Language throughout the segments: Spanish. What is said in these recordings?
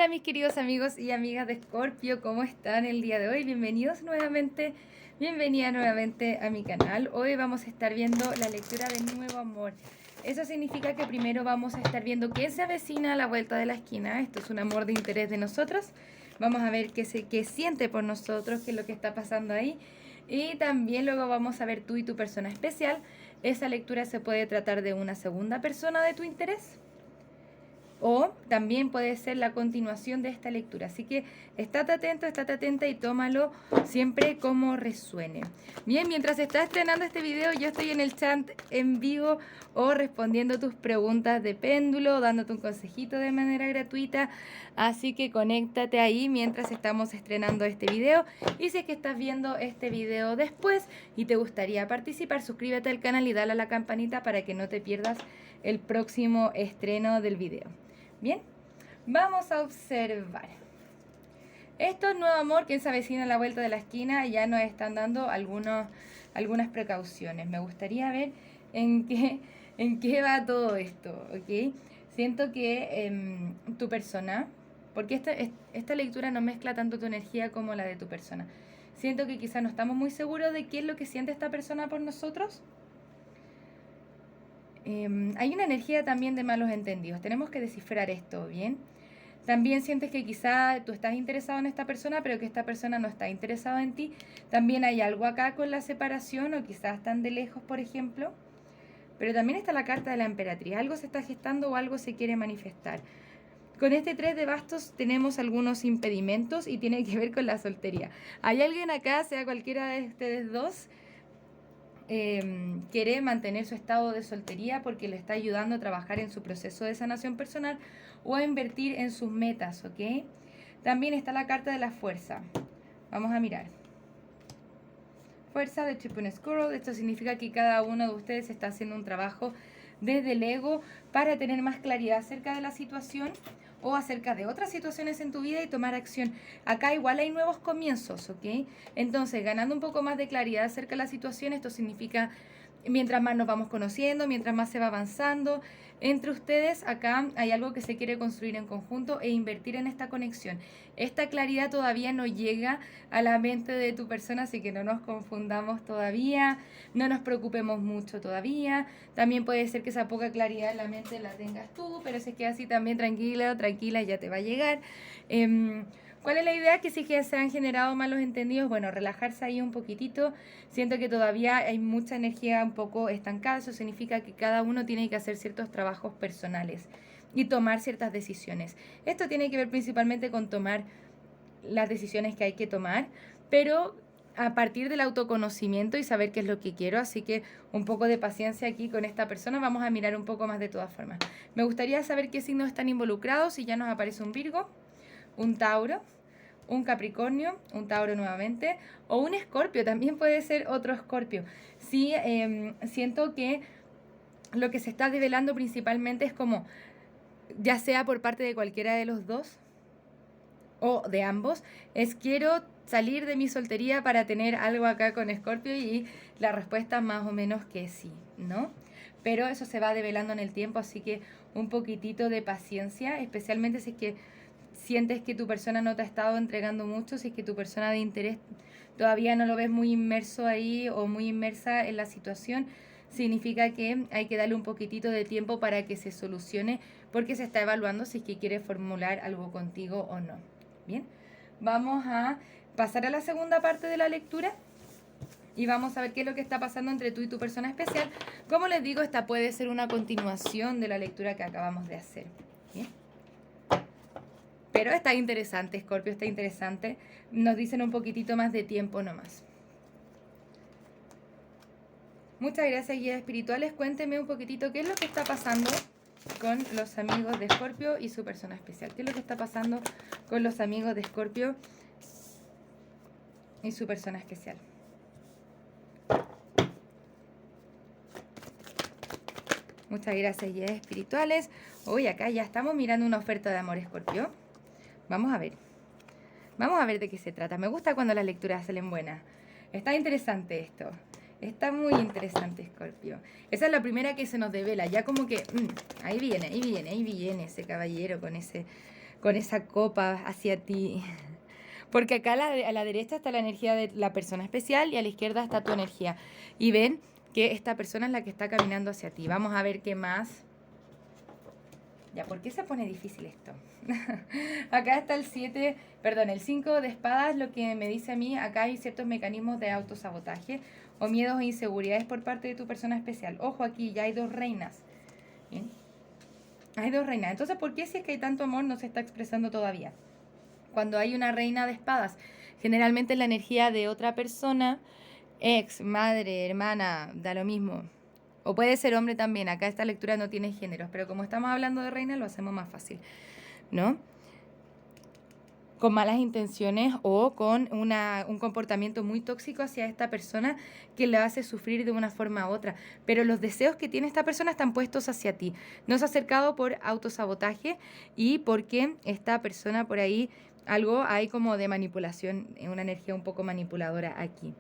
Hola mis queridos amigos y amigas de Escorpio, ¿cómo están el día de hoy? Bienvenidos nuevamente, bienvenida nuevamente a mi canal. Hoy vamos a estar viendo la lectura de Nuevo Amor. Eso significa que primero vamos a estar viendo qué se avecina a la vuelta de la esquina. Esto es un amor de interés de nosotros. Vamos a ver qué siente por nosotros, qué es lo que está pasando ahí. Y también luego vamos a ver tú y tu persona especial. Esa lectura se puede tratar de una segunda persona de tu interés, o también puede ser la continuación de esta lectura. Así que estate atento, estate atenta y tómalo siempre como resuene. Bien, mientras se está estrenando este video, yo estoy en el chat en vivo o respondiendo tus preguntas de péndulo, dándote un consejito de manera gratuita. Así que conéctate ahí mientras estamos estrenando este video. Y si es que estás viendo este video después y te gustaría participar, suscríbete al canal y dale a la campanita para que no te pierdas el próximo estreno del video. Bien, vamos a observar. Esto es Nuevo Amor, quien se avecina a la vuelta de la esquina. Ya nos están dando algunas precauciones. Me gustaría ver en qué va todo esto, ¿ok? Siento que tu persona, porque esta lectura no mezcla tanto tu energía como la de tu persona. Siento que quizás no estamos muy seguros de qué es lo que siente esta persona por nosotros. Hay una energía también de malos entendidos. Tenemos que descifrar esto, ¿bien? También sientes que quizá tú estás interesado en esta persona, pero que esta persona no está interesada en ti. También hay algo acá con la separación, o quizás están de lejos, por ejemplo. Pero también está la carta de la emperatriz. Algo se está gestando o algo se quiere manifestar. Con este 3 de bastos tenemos algunos impedimentos y tiene que ver con la soltería. ¿Hay alguien acá, sea cualquiera de ustedes dos, quiere mantener su estado de soltería porque le está ayudando a trabajar en su proceso de sanación personal o a invertir en sus metas, ¿ok? También está la carta de la fuerza. Vamos a mirar. Fuerza de Triple Squirrel. Esto significa que cada uno de ustedes está haciendo un trabajo desde el ego para tener más claridad acerca de la situación o acerca de otras situaciones en tu vida y tomar acción. Acá igual hay nuevos comienzos, ¿ok? Entonces, ganando un poco más de claridad acerca de la situación, esto significa mientras más nos vamos conociendo, mientras más se va avanzando entre ustedes, acá hay algo que se quiere construir en conjunto e invertir en esta conexión. Esta claridad todavía no llega a la mente de tu persona, así que no nos confundamos todavía, no nos preocupemos mucho todavía. También puede ser que esa poca claridad en la mente la tengas tú, pero si es que así también tranquila, ya te va a llegar. ¿Cuál es la idea? Que si se han generado malos entendidos, bueno, relajarse ahí un poquitito. Siento que todavía hay mucha energía un poco estancada. Eso significa que cada uno tiene que hacer ciertos trabajos personales y tomar ciertas decisiones. Esto tiene que ver principalmente con tomar las decisiones que hay que tomar, pero a partir del autoconocimiento y saber qué es lo que quiero. Así que un poco de paciencia aquí con esta persona. Vamos a mirar un poco más de todas formas. Me gustaría saber qué signos están involucrados. Si ya nos aparece un Virgo, un Tauro, un Capricornio, un Tauro nuevamente, o un Escorpio, también puede ser otro Escorpio. Sí, siento que lo que se está develando principalmente es como, ya sea por parte de cualquiera de los dos o de ambos, es quiero salir de mi soltería para tener algo acá con Escorpio, y la respuesta más o menos que sí, ¿no? Pero eso se va develando en el tiempo, así que un poquitito de paciencia, especialmente si es que sientes que tu persona no te ha estado entregando mucho, si es que tu persona de interés todavía no lo ves muy inmerso ahí o muy inmersa en la situación, significa que hay que darle un poquitito de tiempo para que se solucione, porque se está evaluando si es que quiere formular algo contigo o no. Bien, vamos a pasar a la segunda parte de la lectura y vamos a ver qué es lo que está pasando entre tú y tu persona especial. Como les digo, esta puede ser una continuación de la lectura que acabamos de hacer. Bien. Pero está interesante, Scorpio, está interesante. Nos dicen un poquitito más de tiempo nomás. Muchas gracias, guías espirituales. Cuéntenme un poquitito qué es lo que está pasando con los amigos de Scorpio y su persona especial. ¿Qué es lo que está pasando con los amigos de Scorpio y su persona especial? Muchas gracias, guías espirituales. Hoy acá ya estamos mirando una oferta de amor, Scorpio. Vamos a ver. Vamos a ver de qué se trata. Me gusta cuando las lecturas salen buenas. Está interesante esto. Está muy interesante, Scorpio. Esa es la primera que se nos devela. Ya como que ahí viene ese caballero con ese con esa copa hacia ti. Porque acá a la derecha está la energía de la persona especial y a la izquierda está tu energía. Y ven que esta persona es la que está caminando hacia ti. Vamos a ver qué más. Ya, ¿por qué se pone difícil esto? Acá está el 5 de espadas, lo que me dice a mí, acá hay ciertos mecanismos de autosabotaje o miedos e inseguridades por parte de tu persona especial. Ojo, aquí ya hay 2 reinas. ¿Bien? Hay 2 reinas. Entonces, ¿por qué si es que hay tanto amor no se está expresando todavía? Cuando hay una reina de espadas, generalmente la energía de otra persona, ex, madre, hermana, da lo mismo. O puede ser hombre también. Acá esta lectura no tiene géneros, pero como estamos hablando de reina, lo hacemos más fácil, ¿no? Con malas intenciones o con un comportamiento muy tóxico hacia esta persona que le hace sufrir de una forma u otra. Pero los deseos que tiene esta persona están puestos hacia ti. No se ha acercado por autosabotaje y porque esta persona por ahí, algo hay como de manipulación, una energía un poco manipuladora aquí.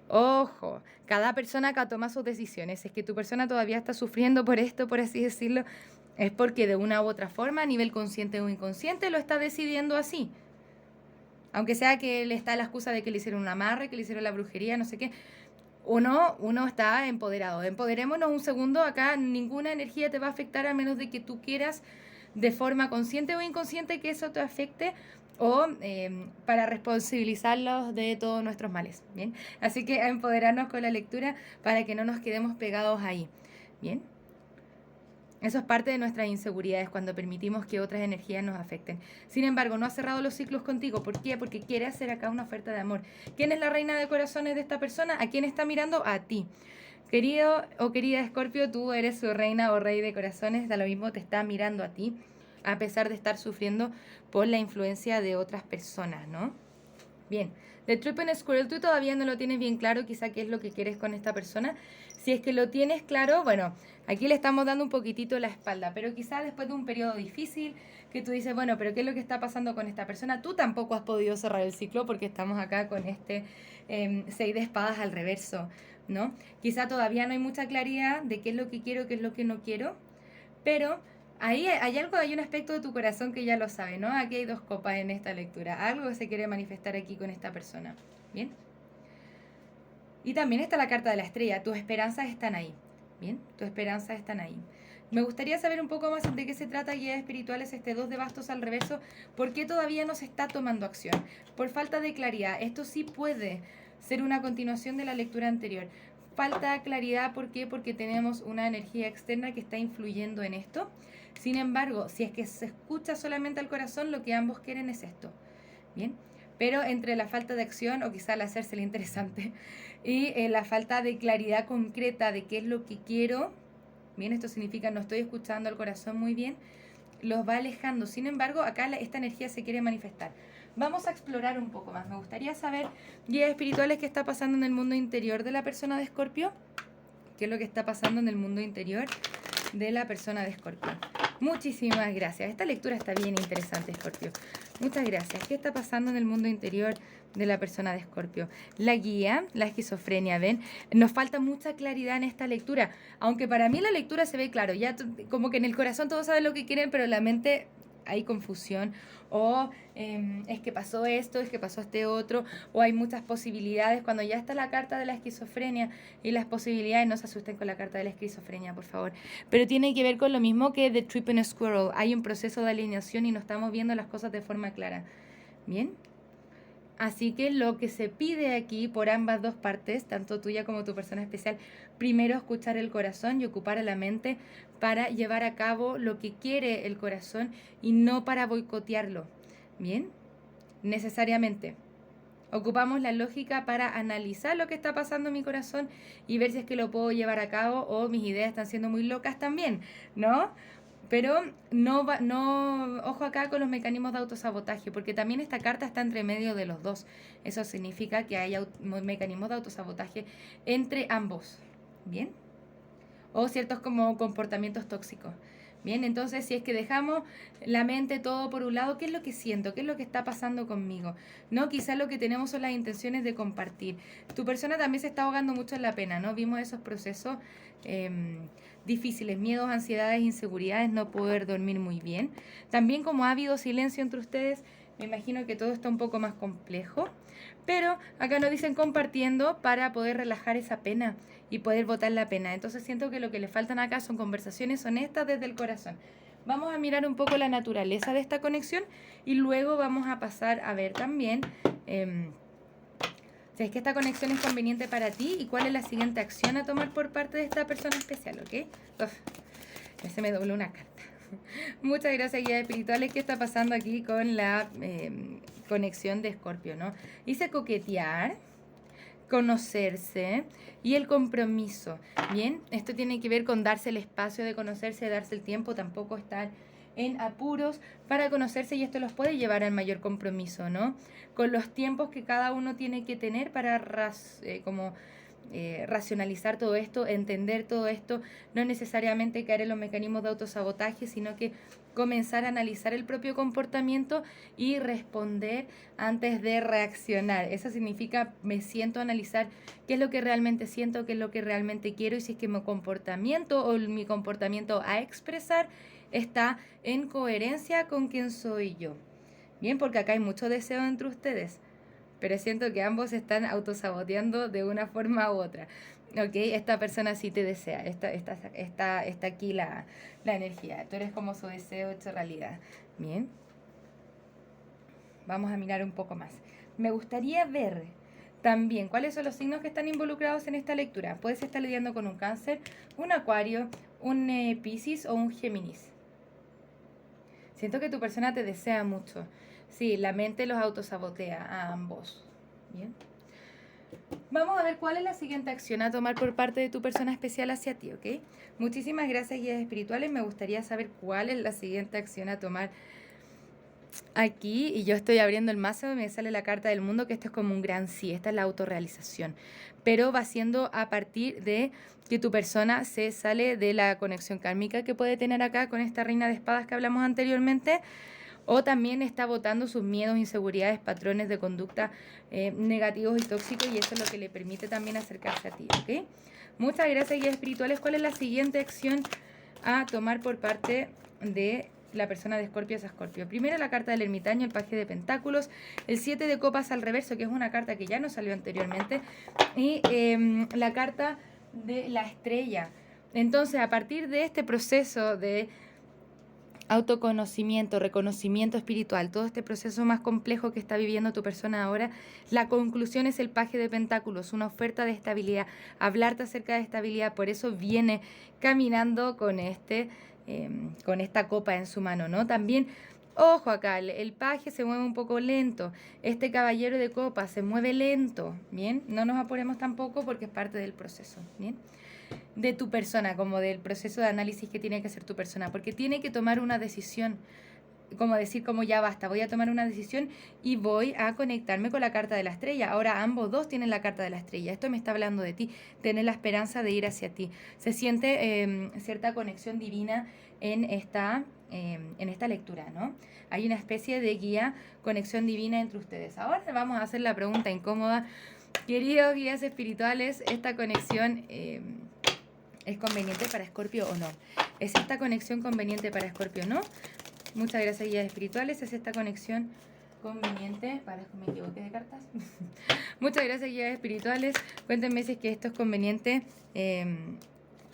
Ojo, cada persona acá toma sus decisiones. Si es que tu persona todavía está sufriendo por esto, por así decirlo, es porque de una u otra forma, a nivel consciente o inconsciente, lo está decidiendo así. Aunque sea que le está la excusa de que le hicieron un amarre, que le hicieron la brujería, no sé qué. Uno está empoderado. Empoderémonos un segundo. Acá ninguna energía te va a afectar a menos de que tú quieras de forma consciente o inconsciente que eso te afecte o para responsabilizarlos de todos nuestros males. ¿Bien? Así que a empoderarnos con la lectura para que no nos quedemos pegados ahí. ¿Bien? Eso es parte de nuestras inseguridades cuando permitimos que otras energías nos afecten. Sin embargo, no ha cerrado los ciclos contigo. ¿Por qué? Porque quiere hacer acá una oferta de amor. ¿Quién es la reina de corazones de esta persona? ¿A quién está mirando? A ti. Querido o querida Escorpio, tú eres su reina o rey de corazones. Da lo mismo, te está mirando a ti, a pesar de estar sufriendo por la influencia de otras personas, ¿no? Bien, de Triple Squirrel, tú todavía no lo tienes bien claro, quizá qué es lo que quieres con esta persona. Si es que lo tienes claro, bueno, aquí le estamos dando un poquitito la espalda, pero quizá después de un periodo difícil, que tú dices, bueno, pero ¿qué es lo que está pasando con esta persona? Tú tampoco has podido cerrar el ciclo porque estamos acá con este 6 de espadas al reverso, ¿no? Quizá todavía no hay mucha claridad de qué es lo que quiero, qué es lo que no quiero, pero ahí hay algo, hay un aspecto de tu corazón que ya lo sabe, ¿no? Aquí hay 2 copas en esta lectura. Algo que se quiere manifestar aquí con esta persona. ¿Bien? Y también está la carta de la estrella. Tus esperanzas están ahí. ¿Bien? Tus esperanzas están ahí. Me gustaría saber un poco más de qué se trata guías espirituales, este 2 de bastos al reverso. ¿Por qué todavía no se está tomando acción? Por falta de claridad. Esto sí puede ser una continuación de la lectura anterior. Falta claridad, ¿por qué? Porque tenemos una energía externa que está influyendo en esto. Sin embargo, si es que se escucha solamente al corazón, lo que ambos quieren es esto. ¿Bien? Pero entre la falta de acción, o quizá el hacérselo interesante, y la falta de claridad concreta de qué es lo que quiero, bien, esto significa no estoy escuchando al corazón muy bien, los va alejando. Sin embargo, acá esta energía se quiere manifestar. Vamos a explorar un poco más. Me gustaría saber, guías espirituales, qué está pasando en el mundo interior de la persona de Escorpio. ¿Qué es lo que está pasando en el mundo interior de la persona de Escorpio? Muchísimas gracias. Esta lectura está bien interesante, Escorpio. Muchas gracias. ¿Qué está pasando en el mundo interior de la persona de Escorpio? La guía, la esquizofrenia, ¿ven? Nos falta mucha claridad en esta lectura. Aunque para mí la lectura se ve claro. Ya como que en el corazón todos saben lo que quieren, pero en la mente hay confusión. O es que pasó esto, es que pasó este otro. O hay muchas posibilidades. Cuando ya está la carta de la esquizofrenia y las posibilidades, no se asusten con la carta de la esquizofrenia, por favor. Pero tiene que ver con lo mismo que The Triple Squirrel. Hay un proceso de alineación y no estamos viendo las cosas de forma clara. ¿Bien? Así que lo que se pide aquí por ambas 2 partes, tanto tuya como tu persona especial, primero escuchar el corazón y ocupar a la mente para llevar a cabo lo que quiere el corazón y no para boicotearlo. ¿Bien? Necesariamente. Ocupamos la lógica para analizar lo que está pasando en mi corazón y ver si es que lo puedo llevar a cabo o mis ideas están siendo muy locas también, ¿no? Pero ojo acá con los mecanismos de autosabotaje, porque también esta carta está entre medio de los dos. Eso significa que hay mecanismos de autosabotaje entre ambos, ¿bien? O ciertos como comportamientos tóxicos. Bien, entonces si es que dejamos la mente todo por un lado, ¿qué es lo que siento? ¿Qué es lo que está pasando conmigo? ¿No? Quizás lo que tenemos son las intenciones de compartir. Tu persona también se está ahogando mucho en la pena, ¿no? Vimos esos procesos difíciles, miedos, ansiedades, inseguridades, no poder dormir muy bien. También como ha habido silencio entre ustedes, me imagino que todo está un poco más complejo. Pero acá nos dicen compartiendo para poder relajar esa pena y poder botar la pena. Entonces siento que lo que le faltan acá son conversaciones honestas desde el corazón. Vamos a mirar un poco la naturaleza de esta conexión y luego vamos a pasar a ver también si es que esta conexión es conveniente para ti y cuál es la siguiente acción a tomar por parte de esta persona especial, ¿ok? Uf, ya se me dobló una carta. Muchas gracias, guías espirituales. ¿Qué está pasando aquí con la conexión de Escorpio, no? Dice coquetear, conocerse y el compromiso. Bien, esto tiene que ver con darse el espacio de conocerse, darse el tiempo, tampoco estar en apuros para conocerse, y esto los puede llevar al mayor compromiso, ¿no? Con los tiempos que cada uno tiene que tener para racionalizar todo esto, entender todo esto, no necesariamente caer en los mecanismos de autosabotaje, sino que comenzar a analizar el propio comportamiento y responder antes de reaccionar. Eso significa me siento a analizar qué es lo que realmente siento, qué es lo que realmente quiero y si es que mi comportamiento o mi comportamiento a expresar está en coherencia con quién soy yo. Bien, porque acá hay mucho deseo entre ustedes, pero siento que ambos están autosaboteando de una forma u otra. Ok, esta persona sí te desea, está aquí la energía, tú eres como su deseo hecho realidad. Bien, vamos a mirar un poco más. Me gustaría ver también cuáles son los signos que están involucrados en esta lectura. Puedes estar lidiando con un Cáncer, un Acuario, un Piscis o un Géminis. Siento que tu persona te desea mucho. Sí, la mente los autosabotea a ambos. Bien. Vamos a ver cuál es la siguiente acción a tomar por parte de tu persona especial hacia ti, ¿ok? Muchísimas gracias, guías espirituales. Me gustaría saber cuál es la siguiente acción a tomar aquí. Y yo estoy abriendo el mazo y me sale la carta del mundo, que esto es como un gran sí. Esta es la autorrealización. Pero va siendo a partir de que tu persona se sale de la conexión kármica que puede tener acá con esta reina de espadas que hablamos anteriormente, o también está botando sus miedos, inseguridades, patrones de conducta negativos y tóxicos, y eso es lo que le permite también acercarse a ti, ¿ok? Muchas gracias, guías espirituales. ¿Cuál es la siguiente acción a tomar por parte de la persona de Escorpio a Escorpio? Primero la carta del ermitaño, el paje de pentáculos, el 7 de copas al reverso, que es una carta que ya nos salió anteriormente, y la carta de la estrella. Entonces, a partir de este proceso de autoconocimiento, reconocimiento espiritual, todo este proceso más complejo que está viviendo tu persona ahora, la conclusión es el paje de pentáculos, una oferta de estabilidad, hablarte acerca de estabilidad. Por eso viene caminando con esta copa en su mano, ¿no? También, ojo acá, el paje se mueve un poco lento, este caballero de copas se mueve lento, ¿bien? No nos apuremos tampoco porque es parte del proceso, ¿bien? De tu persona, como del proceso de análisis que tiene que hacer tu persona, porque tiene que tomar una decisión, como decir, como ya basta, voy a tomar una decisión y voy a conectarme con la carta de la estrella. Ahora ambos dos tienen la carta de la estrella, esto me está hablando de ti, tener la esperanza de ir hacia ti. Se siente cierta conexión divina en esta lectura, ¿no? Hay una especie de guía, conexión divina entre ustedes. Ahora vamos a hacer la pregunta incómoda. Queridos guías espirituales, esta conexión ¿es conveniente para Escorpio o no? ¿Es esta conexión conveniente para Escorpio o no? Muchas gracias, guías espirituales. ¿Es esta conexión conveniente para... ¿Me equivoqué de cartas? Muchas gracias, guías espirituales. Cuéntenme si es que esto es conveniente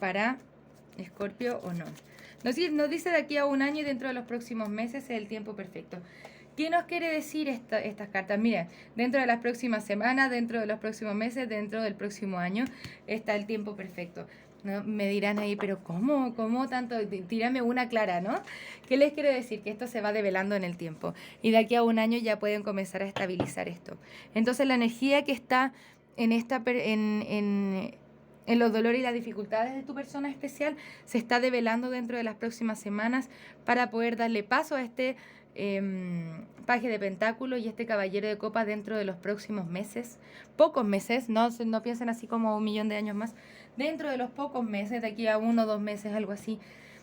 para Escorpio o no. Nos dice de aquí a un año y dentro de los próximos meses es el tiempo perfecto. ¿Qué nos quiere decir estas cartas? Mira, dentro de las próximas semanas, dentro de los próximos meses, dentro del próximo año, está el tiempo perfecto. ¿No? Me dirán ahí, pero ¿cómo tanto? Tírame una clara, ¿no? ¿Qué les quiero decir? Que esto se va develando en el tiempo. Y de aquí a un año ya pueden comenzar a estabilizar esto. Entonces la energía que está en los dolores y las dificultades de tu persona especial se está develando dentro de las próximas semanas para poder darle paso a este paje de pentáculos y este caballero de copas dentro de los próximos meses, pocos meses, no piensen así como 1 millón de años más, dentro de los pocos meses, de aquí a 1 o 2 meses, algo así,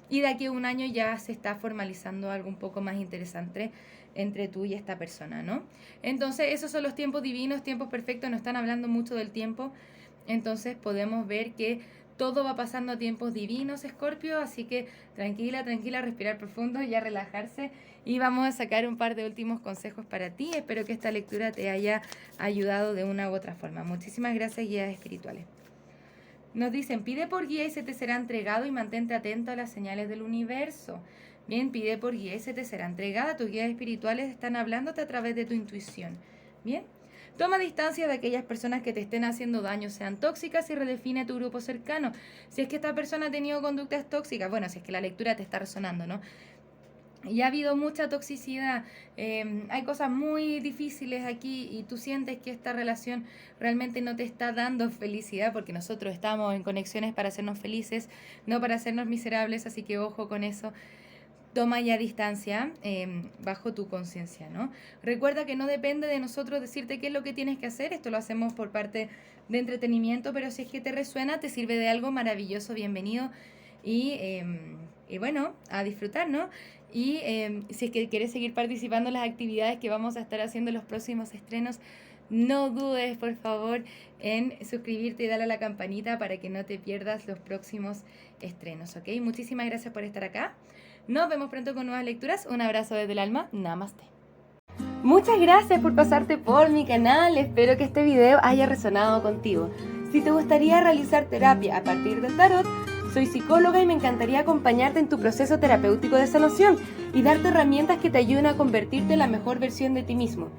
y de aquí a un año ya se está formalizando algo un poco más interesante entre tú y esta persona, ¿no? Entonces, esos son los tiempos divinos, tiempos perfectos, no están hablando mucho del tiempo, entonces podemos ver que todo va pasando a tiempos divinos, Escorpio, así que tranquila, tranquila, respirar profundo, ya relajarse, y vamos a sacar un par de últimos consejos para ti. Espero que esta lectura te haya ayudado de una u otra forma. Muchísimas gracias, guías espirituales. Nos dicen, pide por guía y se te será entregado, y mantente atento a las señales del universo. Bien, pide por guía y se te será entregada. Tus guías espirituales están hablándote a través de tu intuición. Bien, toma distancia de aquellas personas que te estén haciendo daño, sean tóxicas, y redefine tu grupo cercano. Si es que esta persona ha tenido conductas tóxicas, bueno, si es que la lectura te está resonando, ¿no? Y ha habido mucha toxicidad, hay cosas muy difíciles aquí, y tú sientes que esta relación realmente no te está dando felicidad, porque nosotros estamos en conexiones para hacernos felices, no para hacernos miserables, así que ojo con eso. Toma ya distancia bajo tu conciencia, ¿no? Recuerda que no depende de nosotros decirte qué es lo que tienes que hacer, esto lo hacemos por parte de entretenimiento, pero si es que te resuena, te sirve de algo maravilloso, bienvenido, y bueno, a disfrutar, ¿no? Y si es que quieres seguir participando en las actividades que vamos a estar haciendo en los próximos estrenos, no dudes, por favor, en suscribirte y darle a la campanita para que no te pierdas los próximos estrenos, ¿ok? Muchísimas gracias por estar acá. Nos vemos pronto con nuevas lecturas. Un abrazo desde el alma. Namaste. Muchas gracias por pasarte por mi canal. Espero que este video haya resonado contigo. Si te gustaría realizar terapia a partir del tarot, soy psicóloga y me encantaría acompañarte en tu proceso terapéutico de sanación y darte herramientas que te ayuden a convertirte en la mejor versión de ti mismo.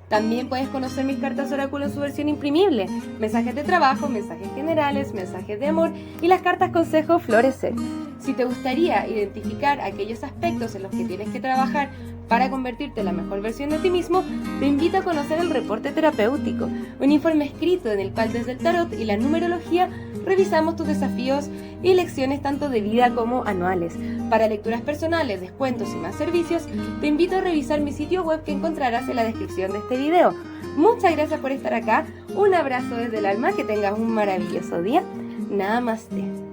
También puedes conocer mis cartas oráculo en su versión imprimible, mensajes de trabajo, mensajes generales, mensajes de amor y las cartas consejo florecer. Si te gustaría identificar aquellos aspectos en los que tienes que trabajar para convertirte en la mejor versión de ti mismo, te invito a conocer el reporte terapéutico, un informe escrito en el cual desde el tarot y la numerología revisamos tus desafíos y lecciones tanto de vida como anuales. Para lecturas personales, descuentos y más servicios, te invito a revisar mi sitio web que encontrarás en la descripción de este video. Muchas gracias por estar acá, un abrazo desde el alma, que tengas un maravilloso día. Namaste.